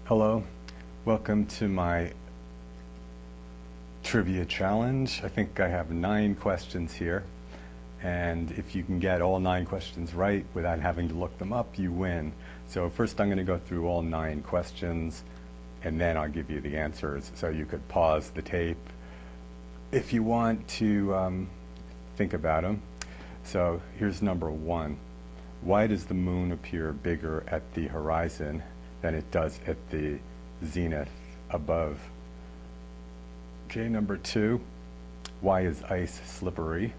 Hello, welcome to my trivia challenge. I think I have 9 questions here, and if you can get all 9 questions right without having to look them up, you win. So first I'm going to go through all 9 questions, and then I'll give you the answers. So you could pause the tape if you want to think about them. So here's number 1. Why does the moon appear bigger at the horizon than it does at the zenith above? Okay, number 2, why is ice slippery?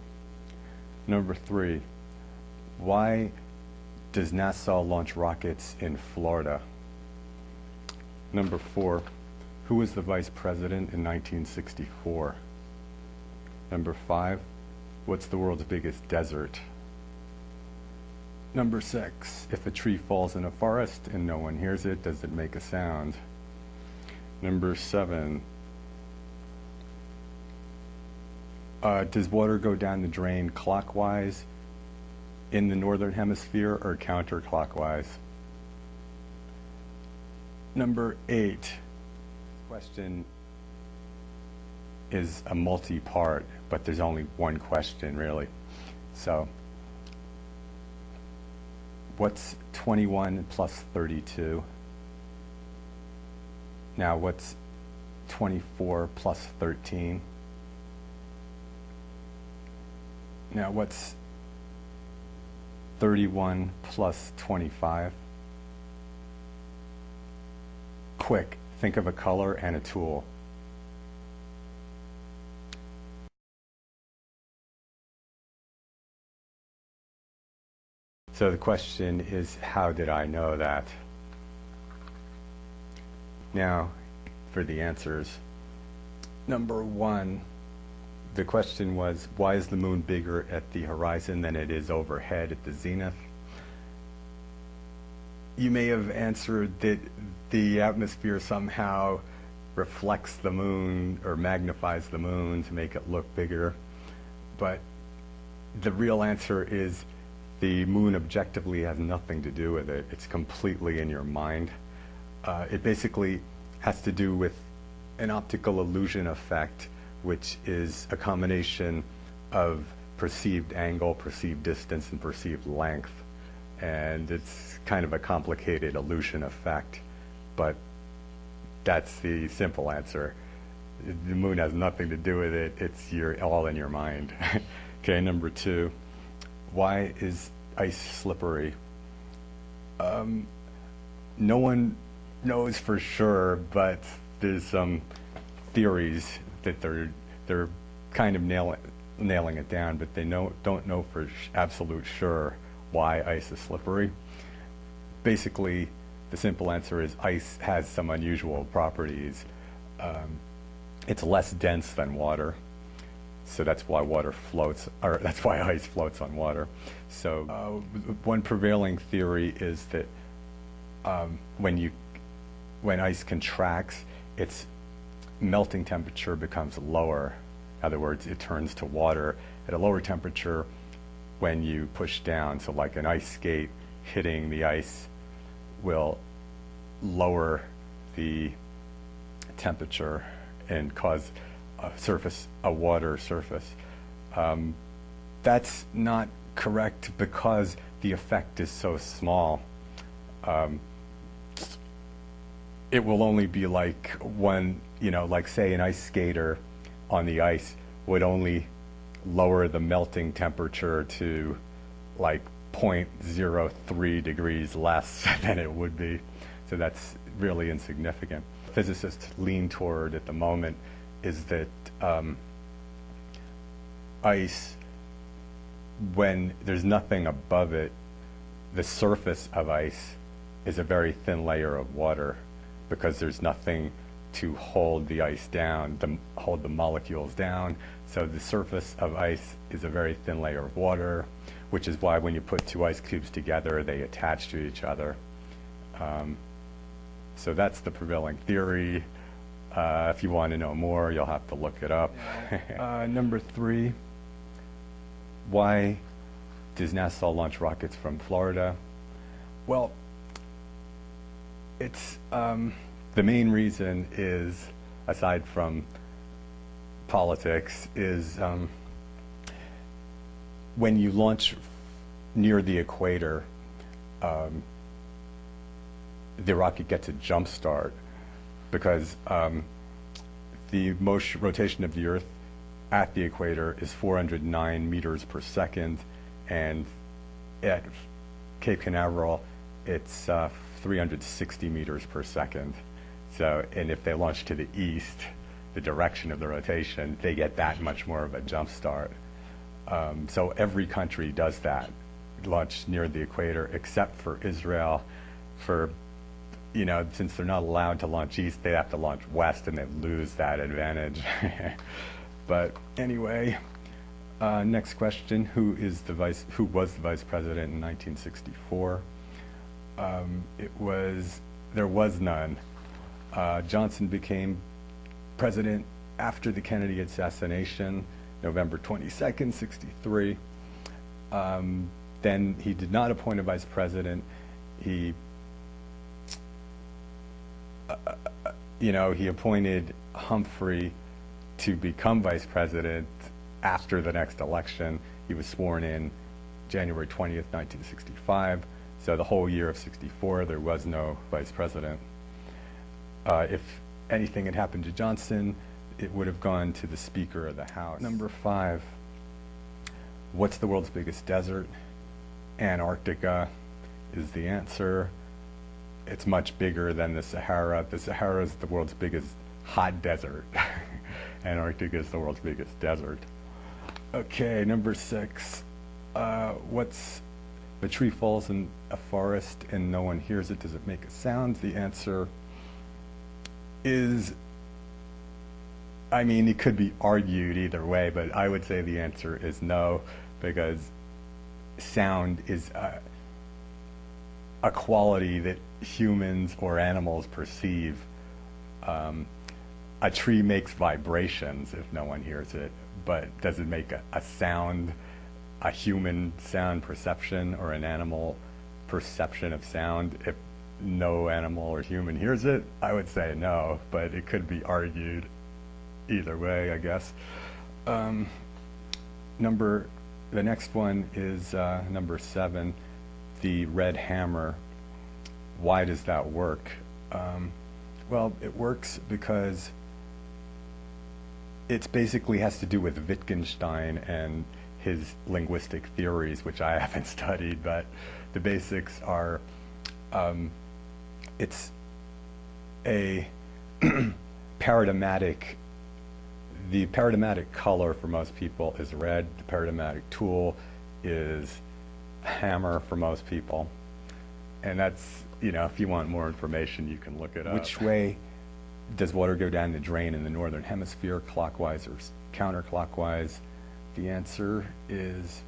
Number 3, why does NASA launch rockets in Florida? Number 4, who was the vice president in 1964? Number 5, what's the world's biggest desert? Number 6, if a tree falls in a forest and no one hears it, does it make a sound? Number 7, does water go down the drain clockwise in the northern hemisphere or counterclockwise? Number 8, this question is a multi-part, but there's only one question really. So, what's 21 plus 32? Now, what's 24 plus 13? Now, what's 31 plus 25? Quick, think of a color and a tool. So the question is, how did I know that? Now, for the answers. Number 1, the question was, why is the moon bigger at the horizon than it is overhead at the zenith? You may have answered that the atmosphere somehow reflects the moon or magnifies the moon to make it look bigger, but the real answer is the moon objectively has nothing to do with it. It's completely in your mind. It basically has to do with an optical illusion effect, which is a combination of perceived angle, perceived distance, and perceived length. And it's kind of a complicated illusion effect, but that's the simple answer. The moon has nothing to do with it. It's all in your mind. Okay, number 2. Why is ice slippery? No one knows for sure, but there's some theories that they're kind of nailing it down, but they don't know for absolute sure why ice is slippery. Basically, the simple answer is ice has some unusual properties. It's less dense than water. So that's why water floats, or that's why ice floats on water. So one prevailing theory is that when ice contracts, its melting temperature becomes lower. In other words, it turns to water at a lower temperature when you push down. So like an ice skate hitting the ice will lower the temperature and cause a water surface. That's not correct because the effect is so small. It will only be like one, like say an ice skater on the ice would only lower the melting temperature to like 0.03 degrees less than it would be. So that's really insignificant. Physicists lean toward at the moment is that ice, when there's nothing above it, the surface of ice is a very thin layer of water because there's nothing to hold the ice down, hold the molecules down. So the surface of ice is a very thin layer of water, which is why when you put 2 ice cubes together, they attach to each other. So that's the prevailing theory. If you want to know more, you'll have to look it up. Number 3, why does NASA launch rockets from Florida? Well, it's the main reason is, aside from politics, is when you launch near the equator, the rocket gets a jump start because the rotation of the Earth at the equator is 409 meters per second, and at Cape Canaveral it's 360 meters per second. So, and if they launch to the east, the direction of the rotation, they get that much more of a jump start. So every country does that, launch near the equator, except for Israel. For, since they're not allowed to launch east, they have to launch west, and they lose that advantage. But anyway, next question: Who was the vice president in 1964? There was none. Johnson became president after the Kennedy assassination, November 22nd, 63. Then he did not appoint a vice president. He appointed Humphrey to become vice president after the next election. He was sworn in January 20th, 1965. So the whole year of 64, there was no vice president. If anything had happened to Johnson, it would have gone to the Speaker of the House. Number 5, what's the world's biggest desert? Antarctica is the answer. It's much bigger than the Sahara. The Sahara is the world's biggest hot desert. Antarctica is the world's biggest desert. Okay, number 6. What's the tree falls in a forest and no one hears it? Does it make a sound? The answer is, it could be argued either way, but I would say the answer is no, because sound is a quality that humans or animals perceive. A tree makes vibrations if no one hears it, but does it make a sound, a human sound perception or an animal perception of sound if no animal or human hears it? I would say no, but it could be argued either way, I guess. The next one is number 7, the red hammer. Why does that work? Well, it works because it basically has to do with Wittgenstein and his linguistic theories, which I haven't studied, but the basics are, it's a paradigmatic. The paradigmatic color for most people is red. The paradigmatic tool is hammer for most people. And that's, if you want more information, you can look it up. Which way does water go down the drain in the northern hemisphere, clockwise or counterclockwise? The answer is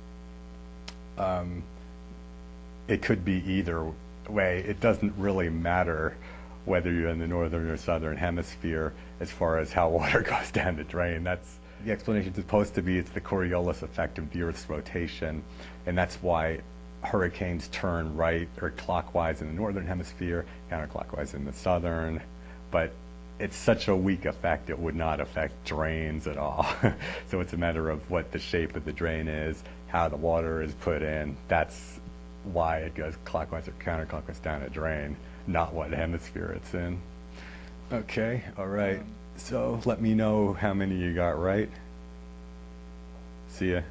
it could be either way. It doesn't really matter whether you're in the northern or southern hemisphere as far as how water goes down the drain. That's the explanation is supposed to be. It's the Coriolis effect of the Earth's rotation, and that's why hurricanes turn right or clockwise in the northern hemisphere, counterclockwise in the southern. But it's such a weak effect, it would not affect drains at all. So it's a matter of what the shape of the drain is, how the water is put in. That's why it goes clockwise or counterclockwise down a drain, not what hemisphere it's in. Okay, all right. So let me know how many you got right. See ya.